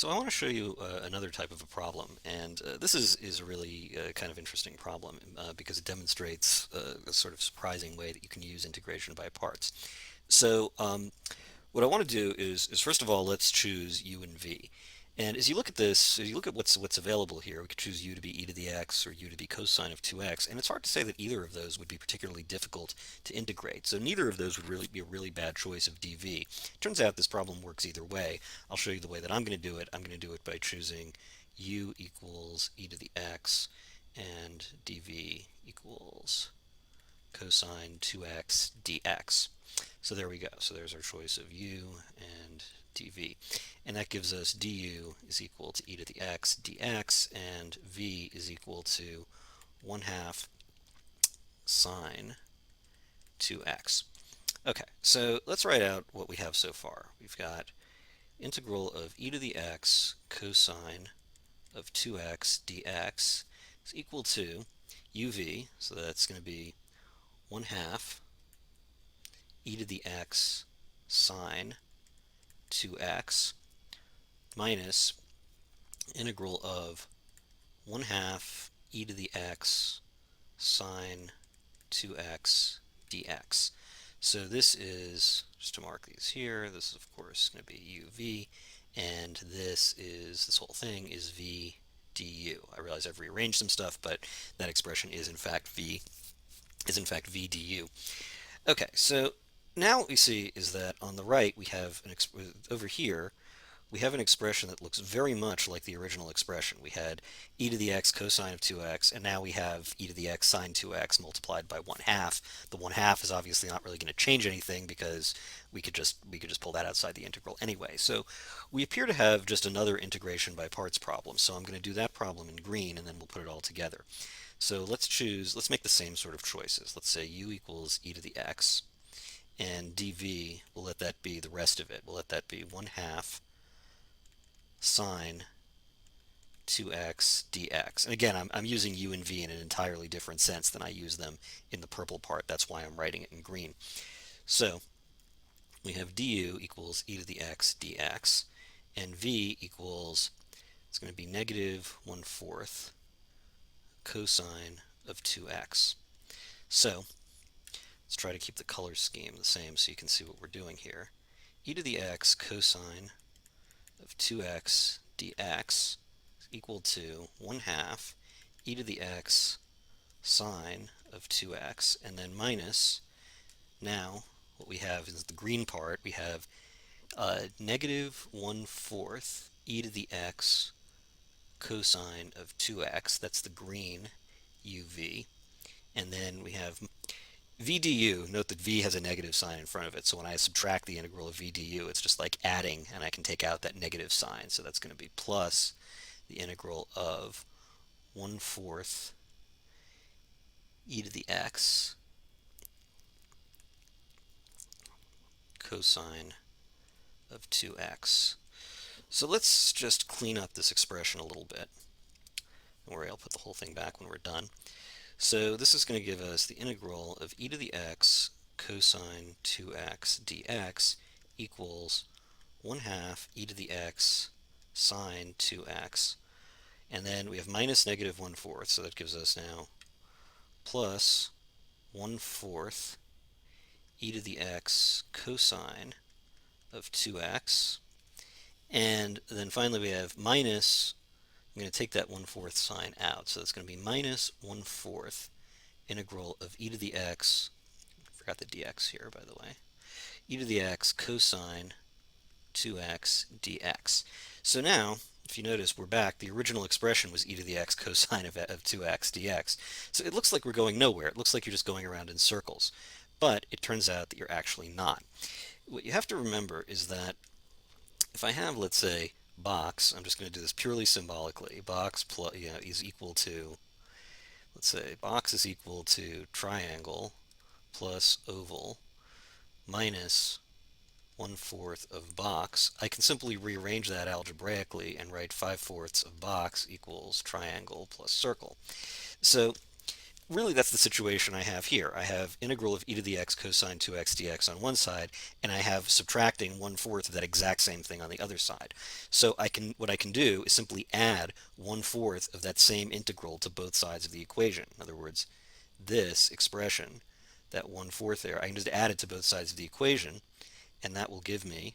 So I want to show you another type of a problem, and this is a really kind of interesting problem because it demonstrates a sort of surprising way that you can use integration by parts. So what I want to do is first of all, let's choose u and v. And as you look at this, as you look at what's available here, we could choose u to be e to the x or u to be cosine of 2x, and it's hard to say that either of those would be particularly difficult to integrate. So neither of those would really be a really bad choice of dv. Turns out this problem works either way. I'll show you the way that I'm going to do it. I'm going to do it by choosing u equals e to the x and dv equals cosine 2x dx. So there we go. So there's our choice of u and dv. And that gives us du is equal to e to the x dx, and v is equal to 1 half sine 2x. Okay, so let's write out what we have so far. We've got integral of e to the x cosine of 2x dx is equal to uv, so that's going to be 1 half e to the x sine 2x minus integral of 1 half e to the x sine 2x dx. So this is, just to mark these here, this is of course going to be uv, and this whole thing is v du. I realize I've rearranged some stuff, but that expression is in fact v du. Okay, so now what we see is that on the right we have over here we have an expression that looks very much like the original expression. We had e to the x cosine of 2x, and now we have e to the x sine 2x multiplied by 1 half. The 1 half is obviously not really going to change anything because we could just pull that outside the integral anyway. So we appear to have just another integration by parts problem. So I'm going to do that problem in green, and then we'll put it all together. So let's make the same sort of choices. Let's say u equals e to the x, and dv, we'll let that be the rest of it. We'll let that be 1 half sine 2x dx. And again, I'm using u and v in an entirely different sense than I use them in the purple part. That's why I'm writing it in green. So we have du equals e to the x dx, and v equals, it's going to be negative 1/4 cosine of 2x. So let's try to keep the color scheme the same so you can see what we're doing here. E to the x cosine of 2x dx is equal to 1 half e to the x sine of 2x, and then minus, now what we have is the green part. We have negative 1/4 e to the x cosine of 2x, that's the green uv, and then we have v du. Note that v has a negative sign in front of it, so when I subtract the integral of v du, it's just like adding, and I can take out that negative sign. So that's going to be plus the integral of 1/4 e to the x cosine of 2x. So let's just clean up this expression a little bit. Don't worry, I'll put the whole thing back when we're done. So this is going to give us the integral of e to the x cosine 2x dx equals 1 half e to the x sine 2x. And then we have minus negative 1/4, so that gives us now plus 1/4 e to the x cosine of 2x. And then finally we have minus, I'm going to take that 1/4 sign out, so it's going to be minus 1/4 integral of e to the x, I forgot the dx here by the way, e to the x cosine 2x dx. So now, if you notice, we're back. The original expression was e to the x cosine of 2x dx. So it looks like we're going nowhere. It looks like you're just going around in circles. But it turns out that you're actually not. What you have to remember is that if I have, let's say, box, I'm just going to do this purely symbolically. Box plus, is equal to, let's say, box is equal to triangle plus oval minus 1/4 of box. I can simply rearrange that algebraically and write 5/4 of box equals triangle plus circle. So really that's the situation I have here. I have integral of e to the x cosine 2x dx on one side, and I have subtracting 1/4 of that exact same thing on the other side. So what I can do is simply add 1/4 of that same integral to both sides of the equation. In other words, this expression, that 1/4 there, I can just add it to both sides of the equation, and that will give me,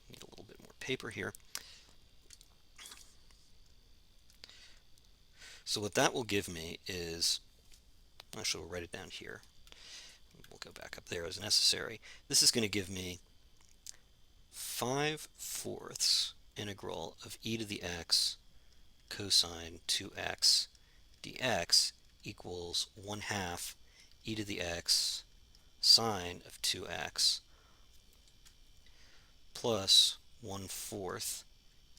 need a little bit more paper here. So what that will give me is, actually we'll write it down here. We'll go back up there as necessary. This is going to give me 5/4 integral of e to the x cosine 2x dx equals 1/2 e to the x sine of 2x plus 1/4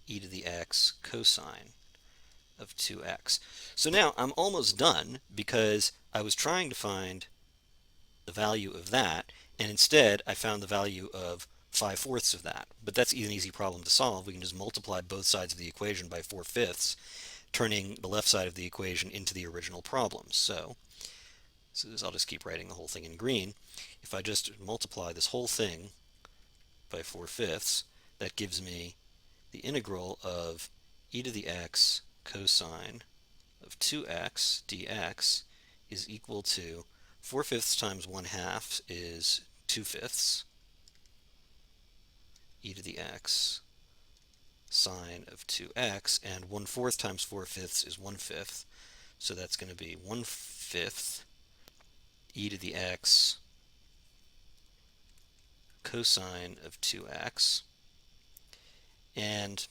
e to the x cosine of 2x. So now I'm almost done because I was trying to find the value of that, and instead I found the value of 5/4 of that. But that's an easy problem to solve. We can just multiply both sides of the equation by 4/5, turning the left side of the equation into the original problem. So I'll just keep writing the whole thing in green. If I just multiply this whole thing by 4/5, that gives me the integral of e to the x cosine of 2x dx is equal to 4/5 times 1/2 is 2/5 e to the x sine of 2x, and 1/4 times 4/5 is 1/5. So that's going to be 1/5 e to the x cosine of 2x. And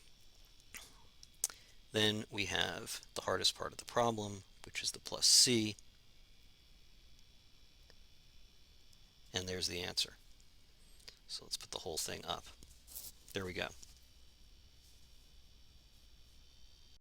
then we have the hardest part of the problem, which is the plus c. And there's the answer. So let's put the whole thing up. There we go.